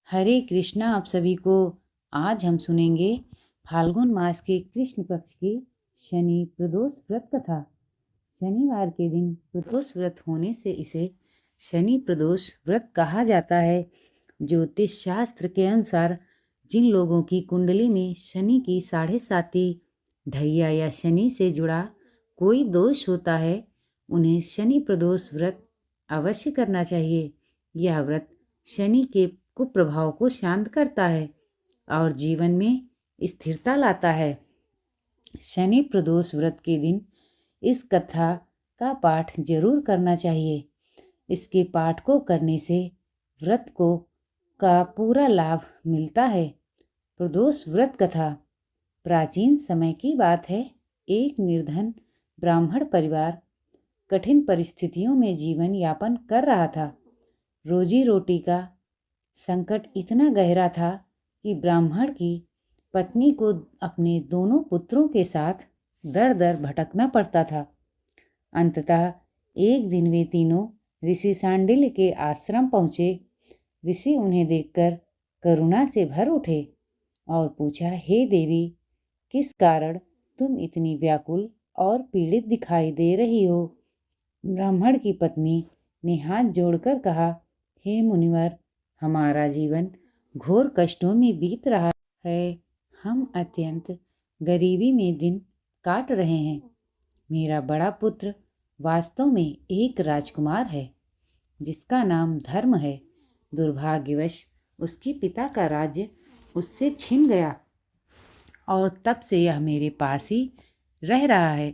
हरे कृष्णा। आप सभी को आज हम सुनेंगे फाल्गुन मास के कृष्ण पक्ष की शनि प्रदोष व्रत कथा। शनिवार के दिन प्रदोष व्रत होने से इसे शनि प्रदोष व्रत कहा जाता है। ज्योतिष शास्त्र के अनुसार जिन लोगों की कुंडली में शनि की 7.5 ढैया या शनि से जुड़ा कोई दोष होता है, उन्हें शनि प्रदोष व्रत अवश्य करना चाहिए। यह व्रत शनि के कुप्रभाव को शांत करता है और जीवन में स्थिरता लाता है। शनि प्रदोष व्रत के दिन इस कथा का पाठ जरूर करना चाहिए। इसके पाठ को करने से व्रत का पूरा लाभ मिलता है। प्रदोष व्रत कथा प्राचीन समय की बात है। एक निर्धन ब्राह्मण परिवार कठिन परिस्थितियों में जीवन यापन कर रहा था। रोजी रोटी का संकट इतना गहरा था कि ब्राह्मण की पत्नी को अपने दोनों पुत्रों के साथ दर दर भटकना पड़ता था। अंततः एक दिन वे तीनों ऋषि सांडिल्य के आश्रम पहुँचे। ऋषि उन्हें देखकर करुणा से भर उठे और पूछा, हे देवी, किस कारण तुम इतनी व्याकुल और पीड़ित दिखाई दे रही हो? ब्राह्मण की पत्नी ने हाथ जोड़कर कहा, हे मुनिवर, हमारा जीवन घोर कष्टों में बीत रहा है। हम अत्यंत गरीबी में दिन काट रहे हैं। मेरा बड़ा पुत्र वास्तव में एक राजकुमार है जिसका नाम धर्म है। दुर्भाग्यवश उसके पिता का राज्य उससे छिन गया और तब से यह मेरे पास ही रह रहा है।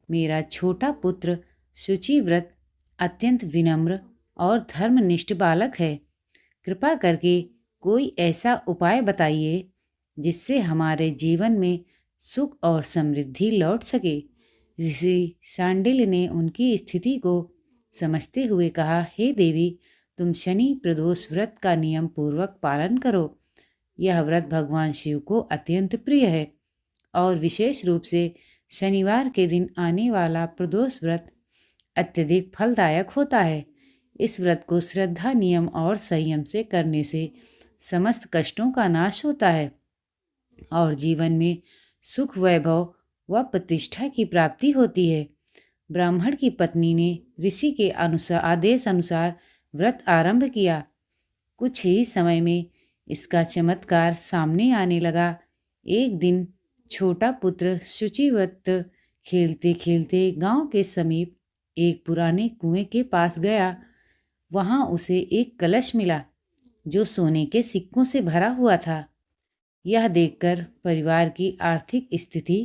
मेरा छोटा पुत्र शुचिव्रत अत्यंत विनम्र और धर्मनिष्ठ बालक है। कृपा करके कोई ऐसा उपाय बताइए जिससे हमारे जीवन में सुख और समृद्धि लौट सके। ऋषि सांडिल्य ने उनकी स्थिति को समझते हुए कहा, हे देवी, तुम शनि प्रदोष व्रत का नियम पूर्वक पालन करो। यह व्रत भगवान शिव को अत्यंत प्रिय है और विशेष रूप से शनिवार के दिन आने वाला प्रदोष व्रत अत्यधिक फलदायक होता है। इस व्रत को श्रद्धा, नियम और संयम से करने से समस्त कष्टों का नाश होता है और जीवन में सुख, वैभव व प्रतिष्ठा की प्राप्ति होती है। ब्राह्मण की पत्नी ने ऋषि के आदेश अनुसार व्रत आरंभ किया। कुछ ही समय में इसका चमत्कार सामने आने लगा। एक दिन छोटा पुत्र शुचिव्रत खेलते खेलते गांव के समीप एक पुराने कुएं के पास गया। वहां उसे एक कलश मिला जो सोने के सिक्कों से भरा हुआ था। यह देखकर परिवार की आर्थिक स्थिति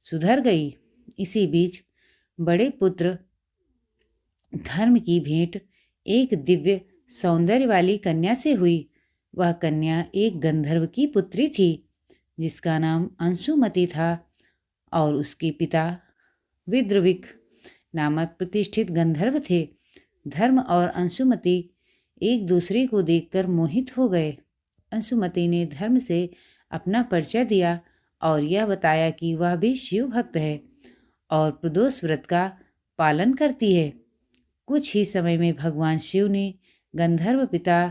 सुधर गई। इसी बीच बड़े पुत्र धर्म की भेंट एक दिव्य सौंदर्य वाली कन्या से हुई। वह कन्या एक गंधर्व की पुत्री थी जिसका नाम अंशुमति था और उसके पिता विद्रविक नामक प्रतिष्ठित गंधर्व थे। धर्म और अंशुमति एक दूसरे को देखकर मोहित हो गए। अंशुमति ने धर्म से अपना परिचय दिया और यह बताया कि वह भी शिव भक्त है और प्रदोष व्रत का पालन करती है। कुछ ही समय में भगवान शिव ने गंधर्व पिता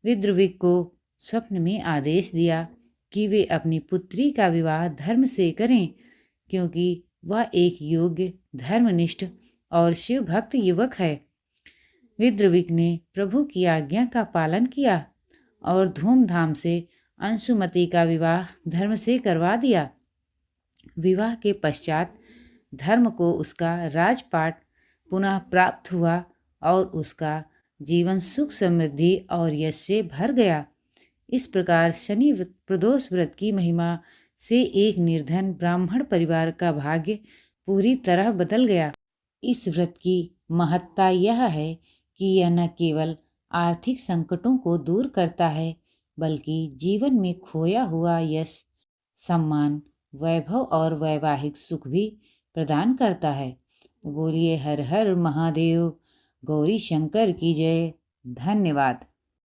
विद्रविक को स्वप्न में आदेश दिया कि वे अपनी पुत्री का विवाह धर्म से करें, क्योंकि वह एक योग्य, धर्मनिष्ठ और शिव भक्त युवक है। विद्रविक ने प्रभु की आज्ञा का पालन किया और धूमधाम से अंशुमति का विवाह धर्म से करवा दिया। विवाह के पश्चात धर्म को उसका राजपाट पुनः प्राप्त हुआ और उसका जीवन सुख, समृद्धि और यश से भर गया। इस प्रकार शनि प्रदोष व्रत की महिमा से एक निर्धन ब्राह्मण परिवार का भाग्य पूरी तरह बदल गया। इस व्रत की महत्ता यह है कि यह न केवल आर्थिक संकटों को दूर करता है, बल्कि जीवन में खोया हुआ यश, सम्मान, वैभव और वैवाहिक सुख भी प्रदान करता है। तो बोलिए हर हर महादेव, गौरी शंकर की जय। धन्यवाद।